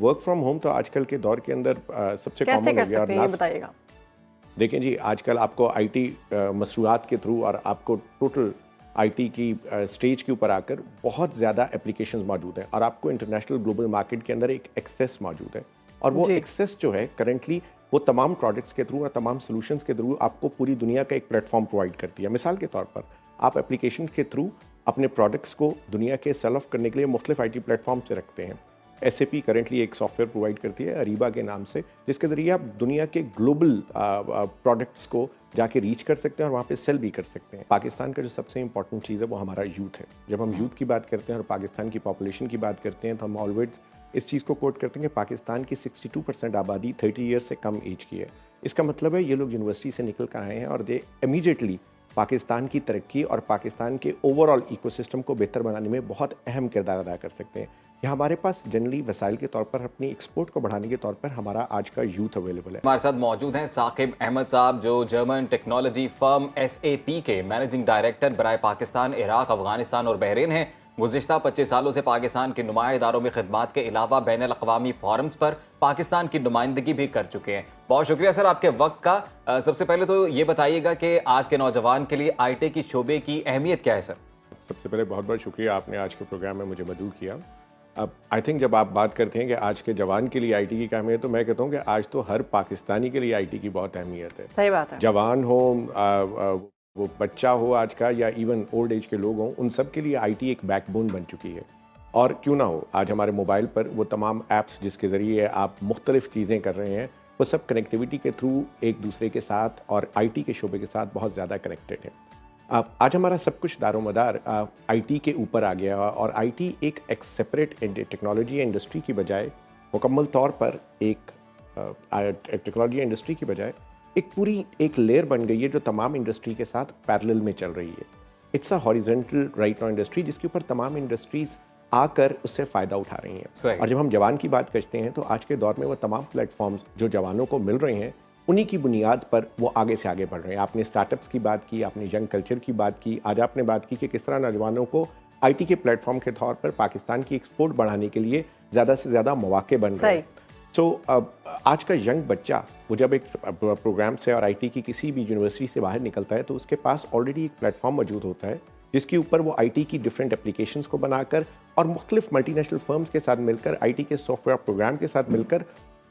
Work from home तो आजकल के दौर के अंदर सबसे कैसे कॉमन कर हो गया। सकते हैं ये बताइएगा। देखें जी, आजकल आपको आईटी मसरूआत के थ्रू और आपको टोटल आईटी की स्टेज के ऊपर आकर बहुत ज़्यादा एप्लीकेशंस मौजूद हैं और आपको इंटरनेशनल ग्लोबल मार्केट के अंदर एक एक्सेस मौजूद है। और वो जी। एक्सेस जो है करंटली वो तमाम प्रोडक्ट्स के थ्रू और तमाम सॉल्यूशंस के थ्रू आपको पूरी दुनिया का एक प्लेटफॉर्म प्रोवाइड करती है। मिसाल के तौर पर आप एप्लीकेशन के थ्रू अपने प्रोडक्ट्स को दुनिया के सेल ऑफ करने के लिए मुख्तलिफ आईटी प्लेटफॉर्म से रखते हैं। SAP करंटली एक सॉफ्टवेयर प्रोवाइड करती है अरीबा के नाम से, जिसके ज़रिए आप दुनिया के ग्लोबल प्रोडक्ट्स को जाके रीच कर सकते हैं और वहाँ पे सेल भी कर सकते हैं। पाकिस्तान का जो सबसे इंपॉर्टेंट चीज़ है वो हमारा यूथ है। जब हम यूथ की बात करते हैं और पाकिस्तान की पॉपुलेशन की बात करते हैं तो हम ऑलवेज इस चीज़ को कोट करते हैं कि पाकिस्तान की 62% आबादी 30 ईयर्स से कम एज की है। इसका मतलब है ये लोग यूनिवर्सिटी से निकल कर आए हैं और दे इमीडिएटली पाकिस्तान की तरक्की और पाकिस्तान के ओवरऑल इकोसिस्टम को बेहतर बनाने में बहुत अहम किरदार अदा कर सकते हैं। यहाँ हमारे पास जनरली वसाइल के तौर पर अपनी एक्सपोर्ट को बढ़ाने के तौर पर हमारा आज का यूथ अवेलेबल है। हमारे साथ मौजूद हैं साकिब अहमद साहब, जो जर्मन टेक्नोलॉजी फर्म SAP के मैनेजिंग डायरेक्टर बराए पाकिस्तान, इराक, अफगानिस्तान और बहरीन हैं। गुज़िश्ता 25 सालों से पाकिस्तान के नुमाया इदारों में खिदमात के अलावा बैन अल-अक़वामी फोरम्स पर पाकिस्तान की नुमाइंदगी भी कर चुके हैं। बहुत शुक्रिया सर आपके वक्त का। सबसे पहले तो ये बताइएगा कि आज के नौजवान के लिए IT की शोबे की अहमियत क्या है सर? सबसे पहले बहुत बहुत शुक्रिया, आपने आज के प्रोग्राम में मुझे मदऊ किया। अब आई थिंक जब आप बात करते हैं कि आज के जवान के लिए आईटी की क्या अहमियत, तो मैं कहता हूँ कि आज तो हर पाकिस्तानी के लिए आईटी की बहुत अहमियत है। सही बात है। जवान हो, वो बच्चा हो आज का, या इवन ओल्ड एज के लोग हों, उन सब के लिए आईटी एक बैकबोन बन चुकी है। और क्यों ना हो, आज हमारे मोबाइल पर वो तमाम ऐप्स जिसके ज़रिए आप मुख्तलिफ चीज़ें कर रहे हैं, वो सब कनेक्टिविटी के थ्रू एक दूसरे के साथ और आईटी के शोबे के साथ बहुत ज़्यादा कनेक्टेड है। आज हमारा सब कुछ दारोमदार आईटी के ऊपर आ गया और आईटी एक सेपरेट टेक्नोलॉजी इंडस्ट्री की बजाय मुकम्मल तौर पर एक टेक्नोलॉजी इंडस्ट्री की बजाय एक पूरी एक लेयर बन गई है जो तमाम इंडस्ट्री के साथ पैरेलल में चल रही है। It's a horizontal right now industry जिसके ऊपर तमाम इंडस्ट्रीज आकर उससे फ़ायदा उठा रही हैं। और जब हम जवान की बात करते हैं तो आज के दौर में वो तमाम प्लेटफॉर्म्स जो जवानों को मिल रहे हैं, उन्हीं की बुनियाद पर वो आगे से आगे बढ़ रहे हैं। आपने स्टार्टअप्स की बात की, आपने यंग कल्चर की बात की, आज आपने बात की कि किस तरह नौजवानों को आईटी के प्लेटफॉर्म के तौर पर पाकिस्तान की एक्सपोर्ट बढ़ाने के लिए ज़्यादा से ज़्यादा मौके बन रहे हैं। सो आज का यंग बच्चा वो जब एक प्रोग्राम से और आईटी की किसी भी यूनिवर्सिटी से बाहर निकलता है तो उसके पास ऑलरेडी एक प्लेटफॉर्म मौजूद होता है जिसके ऊपर वो आईटी की डिफरेंट एप्लीकेशंस को बनाकर और मुख्तलिफ मल्टीनेशनल फर्म्स के साथ मिलकर, आईटी के सॉफ्टवेयर प्रोग्राम के साथ मिलकर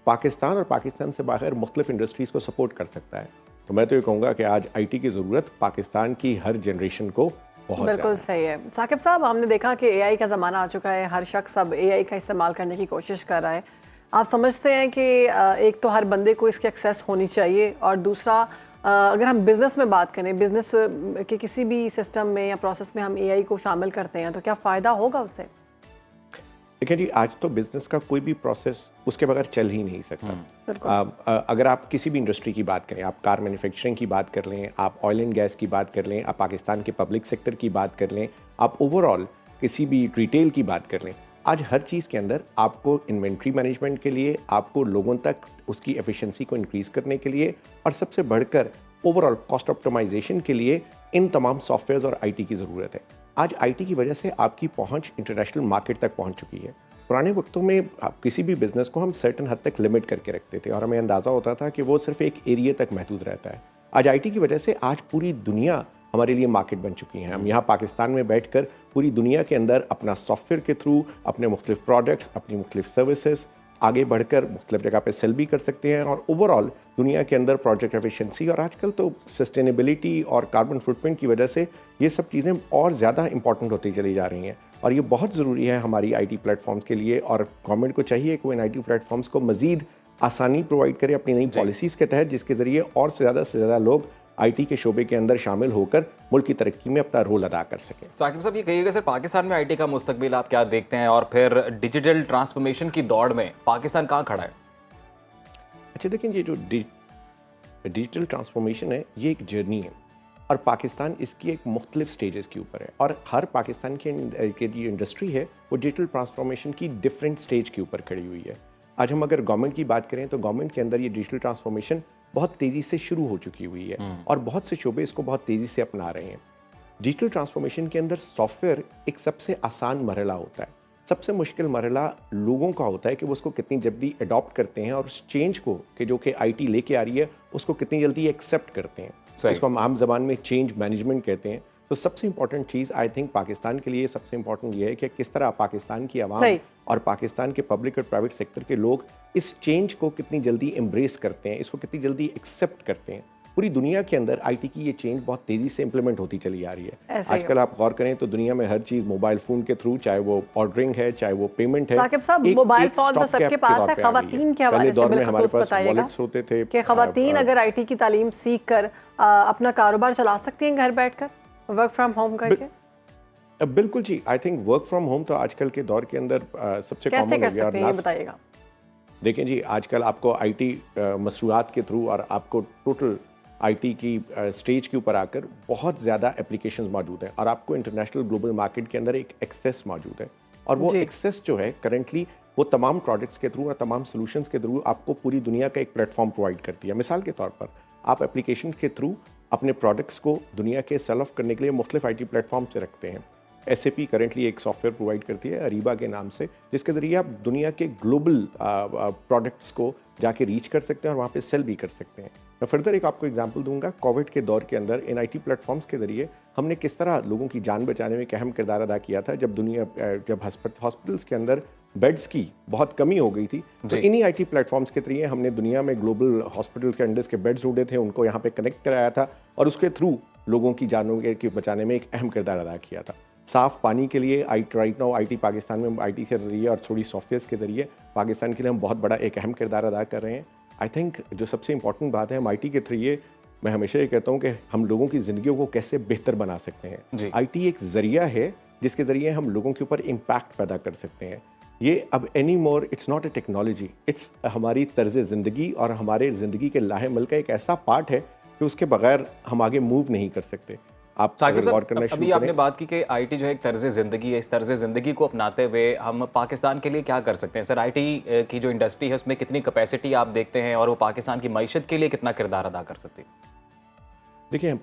पाकिस्तान और पाकिस्तान से बाहर मुख्तलिफ इंडस्ट्रीज़ को सपोर्ट कर सकता है। तो मैं तो ये कहूँगा कि आज आईटी की ज़रूरत पाकिस्तान की हर जनरेशन को बहुत बिल्कुल सही है। साकिब साहब, हमने देखा कि एआई का ज़माना आ चुका है, हर शख्स अब एआई का इस्तेमाल करने की कोशिश कर रहा है। आप समझते हैं कि एक तो हर बंदे को इसकी एक्सेस होनी चाहिए और दूसरा अगर हम बिज़नेस में बात करें, बिज़नेस के किसी भी सिस्टम में या प्रोसेस में हम एआई को शामिल करते हैं तो क्या फ़ायदा होगा उससे? देखिए जी, आज तो बिजनेस का कोई भी प्रोसेस उसके बगैर चल ही नहीं सकता। अगर आप किसी भी इंडस्ट्री की बात करें, आप कार मैन्युफैक्चरिंग की बात कर लें, आप ऑयल एंड गैस की बात कर लें, आप पाकिस्तान के पब्लिक सेक्टर की बात कर लें, आप ओवरऑल किसी भी रिटेल की बात कर लें, आज हर चीज़ के अंदर आपको इन्वेंट्री मैनेजमेंट के लिए, आपको लोगों तक उसकी एफिशिएंसी को इंक्रीज़ करने के लिए और सबसे बढ़कर ओवरऑल कॉस्ट ऑप्टिमाइजेशन के लिए इन तमाम सॉफ्टवेयर्स और आईटी की ज़रूरत है। आज आईटी की वजह से आपकी पहुंच इंटरनेशनल मार्केट तक पहुंच चुकी है। पुराने वक्तों में किसी भी बिजनेस को हम सर्टेन हद तक लिमिट करके रखते थे और हमें अंदाज़ा होता था कि वो सिर्फ एक एरिया तक महदूद रहता है। आज आईटी की वजह से आज पूरी दुनिया हमारे लिए मार्केट बन चुकी है। हम यहाँ पाकिस्तान में बैठकर पूरी दुनिया के अंदर अपना सॉफ्टवेयर के थ्रू अपने मुख्तलिफ प्रोडक्ट्स, अपनी मुख्तलिफ सर्विसेज आगे बढ़कर मुख्तलिफ जगह पे सेल भी कर सकते हैं और ओवरऑल दुनिया के अंदर प्रोजेक्ट एफिशिएंसी और आजकल तो सस्टेनेबिलिटी और कार्बन फुटप्रिंट की वजह से ये सब चीज़ें और ज़्यादा इंपॉर्टेंट होती चली जा रही हैं और ये बहुत ज़रूरी है हमारी आईटी प्लेटफॉर्म्स के लिए। और गवर्नमेंट को चाहिए कि वो इन आईटी प्लेटफॉर्म्स को मज़ीद आसानी प्रोवाइड करे अपनी नई पॉलिसीज़ के तहत, जिसके ज़रिए और से ज़्यादा लोग आईटी के शोबे के अंदर शामिल होकर मुल्क की तरक्की में अपना रोल अदा कर सकें। साकिब साहब, ये कहिएगा सर, पाकिस्तान में आईटी का मुस्तकबिल आप क्या देखते हैं और फिर डिजिटल ट्रांसफॉर्मेशन की दौड़ में पाकिस्तान कहाँ खड़ा है? अच्छा देखिए, ये जो डिजिटल ट्रांसफॉर्मेशन है ये एक जर्नी है और पाकिस्तान इसकी एक मुख्तलिफ स्टेजेस के ऊपर है और हर पाकिस्तान की जो इंडस्ट्री है वो डिजिटल ट्रांसफॉर्मेशन की डिफरेंट स्टेज के ऊपर खड़ी हुई है। आज हम अगर गवर्नमेंट की बात करें तो गवर्नमेंट के अंदर ये डिजिटल ट्रांसफॉर्मेशन बहुत तेज़ी से शुरू हो चुकी हुई है और बहुत से शोबे इसको बहुत तेज़ी से अपना रहे हैं। डिजिटल ट्रांसफॉर्मेशन के अंदर सॉफ्टवेयर एक सबसे आसान मरहला होता है। सबसे मुश्किल मरहला लोगों का होता है कि वो उसको कितनी जल्दी अडॉप्ट करते हैं और उस चेंज को कि जो कि आईटी लेके आ रही है उसको कितनी जल्दी एक्सेप्ट करते हैं। सही। इसको हम आम जबान में चेंज मैनेजमेंट कहते हैं। तो सबसे important cheese I think Pakistan के लिए सबसे इंपॉर्टेंट ये है कि किस तरह पाकिस्तान की आवाम सही। और पाकिस्तान के पब्लिक और प्राइवेट सेक्टर के लोग इस चेंज को कितनी जल्दी एम्ब्रेस करते हैं, इसको कितनी जल्दी एक्सेप्ट करते हैं। पूरी दुनिया के अंदर आईटी की ये चेंज बहुत तेजी से इंप्लीमेंट होती चली आ रही है। ऐसे ही आजकल आप गौर करें तो दुनिया में हर चीज मोबाइल फोन के थ्रू, चाहे वो ऑर्डरिंग है चाहे वो पेमेंट है। साकिब साहब, मोबाइल फोन तो सबके पास है, खवातीन के हवाले से बिलखुसूस बताइएगा वॉलेट्स होते थे कि खवातीन अगर आईटी की तालीम सीख कर अपना कारोबार चला सकती हैं घर बैठकर वर्क फ्रॉम होम करके। बिल्कुल जी, I think work from home तो आजकल के दौर के अंदर सबसे कैसे कॉमन कर हो गया। सकते हैं ये बताइएगा। देखें जी, आजकल आपको आईटी मसरूआत के थ्रू और आपको टोटल आईटी की स्टेज के ऊपर आकर बहुत ज़्यादा एप्लीकेशंस मौजूद हैं और आपको इंटरनेशनल ग्लोबल मार्केट के अंदर एक एक्सेस मौजूद है। और वो जी। एक्सेस जो है करंटली वो तमाम प्रोडक्ट्स के थ्रू और तमाम सॉल्यूशंस के थ्रू आपको पूरी दुनिया का एक प्लेटफॉर्म प्रोवाइड करती है। मिसाल के तौर पर आप एप्लीकेशन के थ्रू अपने प्रोडक्ट्स को दुनिया के सेल ऑफ करने के लिए मुख्तलिफ आईटी प्लेटफॉर्म से रखते हैं। SAP करंटली एक सॉफ्टवेयर प्रोवाइड करती है अरीबा के नाम से, जिसके ज़रिए आप दुनिया के ग्लोबल प्रोडक्ट्स को जाके रीच कर सकते हैं और वहाँ पे सेल भी कर सकते हैं। मैं फर्दर एक आपको एग्जांपल दूंगा। कोविड के दौर के अंदर इन आईटी प्लेटफॉर्म्स के ज़रिए हमने किस तरह लोगों की जान बचाने में एक अहम किरदार अदा किया था। जब हॉस्पिटल्स के अंदर बेड्स की बहुत कमी हो गई थी, तो इन्हीं आईटी प्लेटफॉर्म्स के जरिए हमने दुनिया में ग्लोबल हॉस्पिटल के अंडर के बेड्स ढूंढे थे, उनको यहाँ पे कनेक्ट कराया था और उसके थ्रू लोगों की जानों के बचाने में एक अहम किरदार अदा किया था। साफ पानी के लिए राइट नाउ आईटी पाकिस्तान में आईटी के जरिए और थोड़ी सॉफ्टवेयर के जरिए पाकिस्तान के लिए हम बहुत बड़ा एक अहम किरदार अदा कर रहे हैं। आई थिंक जो सबसे इंपॉर्टेंट बात है, हम आईटी के थ्रू मैं हमेशा ये कहता हूँ कि हम लोगों की ज़िंदगियों को कैसे बेहतर बना सकते हैं। आईटी एक ज़रिया है जिसके ज़रिए हम लोगों के ऊपर इम्पैक्ट पैदा कर सकते हैं। ये अब any more it's not a technology, it's हमारी तर्ज ज़िंदगी और हमारे ज़िंदगी के लाहेमल का एक ऐसा पार्ट है कि उसके बगैर हम आगे मूव नहीं कर सकते। आप साकिब गौर करना साहब, अभी आपने बात की कि आईटी जो है एक तर्ज ज़िंदगी है, इस तर्ज ज़िंदगी को अपनाते हुए हम पाकिस्तान के लिए क्या कर सकते हैं? सर, आईटी की जो इंडस्ट्री है उसमें कितनी कैपेसिटी आप देखते हैं और वो पाकिस्तान की मईशत के लिए कितना किरदार अदा कर सकती है? देखिए,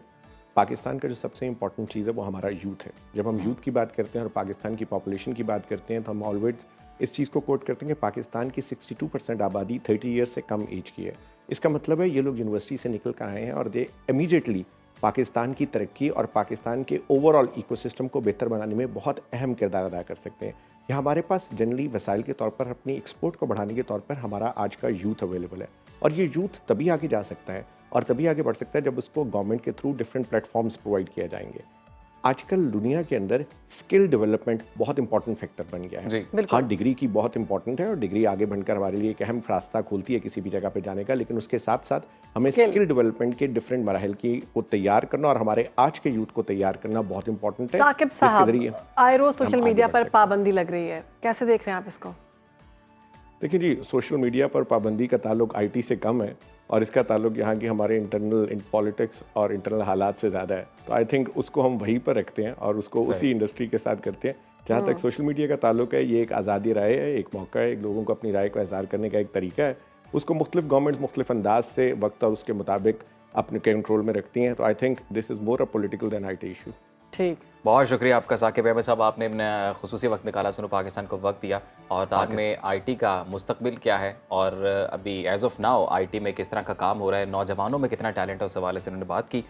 पाकिस्तान का जो सबसे इंपॉर्टेंट चीज़ है वो हमारा यूथ है। जब हम यूथ की बात करते हैं और पाकिस्तान की पॉपुलेशन की बात करते हैं तो हम ऑलवेज इस चीज़ को कोट करते हैं कि पाकिस्तान की 62% आबादी 30 ईयर्स से कम एज की है। इसका मतलब है ये लोग यूनिवर्सिटी से निकल कर आए हैं और दे इमीडिएटली पाकिस्तान की तरक्की और पाकिस्तान के ओवरऑल इकोसिस्टम को बेहतर बनाने में बहुत अहम किरदार अदा कर सकते हैं। यहाँ हमारे पास जनरली वसाइल के तौर पर अपनी एक्सपोर्ट को बढ़ाने के तौर पर हमारा आज का यूथ अवेलेबल है और ये यूथ तभी आगे जा सकता है और तभी आगे बढ़ सकता है जब उसको गवर्नमेंट के थ्रू डिफरेंट प्लेटफॉर्म्स प्रोवाइड किया जाएंगे। आजकल दुनिया के अंदर स्किल डेवलपमेंट बहुत इंपॉर्टेंट फैक्टर बन गया है। हाँ, डिग्री की बहुत इंपॉर्टेंट है और डिग्री आगे बढ़कर हमारे लिए एक अहम रास्ता खोलती है किसी भी जगह पे जाने का, लेकिन उसके साथ साथ हमें स्किल डेवलपमेंट के डिफरेंट मराहल की को तैयार करना और हमारे आज के यूथ को तैयार करना बहुत इंपॉर्टेंट है। साकिब साहब, आए रोज सोशल मीडिया पर पाबंदी लग रही है, कैसे देख रहे हैं आप इसको? देखिए जी, सोशल मीडिया पर पाबंदी का ताल्लुक आईटी से कम है और इसका ताल्लुक यहाँ की हमारे इंटरनल पॉलिटिक्स और इंटरनल हालात से ज़्यादा है। तो आई थिंक उसको हम वहीं पर रखते हैं और उसको उसी इंडस्ट्री के साथ करते हैं। जहाँ तक सोशल मीडिया का ताल्लुक है, ये एक आज़ादी राय है, एक मौका है, लोगों को अपनी राय को इज़हार करने का एक तरीका है। उसको मुख्तलिफ गवर्नमेंट्स मुख्तलिफ अंदाज से वक्त और उसके मुताबिक अपने कंट्रोल में रखती हैं। तो I think this is more a political than IT issue. ठीक, बहुत शुक्रिया आपका साकिब अहमद साहब, आपने अपना खुसूसी वक्त निकाला, सुनो पाकिस्तान को वक्त दिया और ताक में आईटी का मुस्तकबिल क्या है और अभी एज ऑफ नाउ आईटी में किस तरह का काम हो रहा है, नौजवानों में कितना टैलेंट है, उस हवाले से उन्होंने बात की।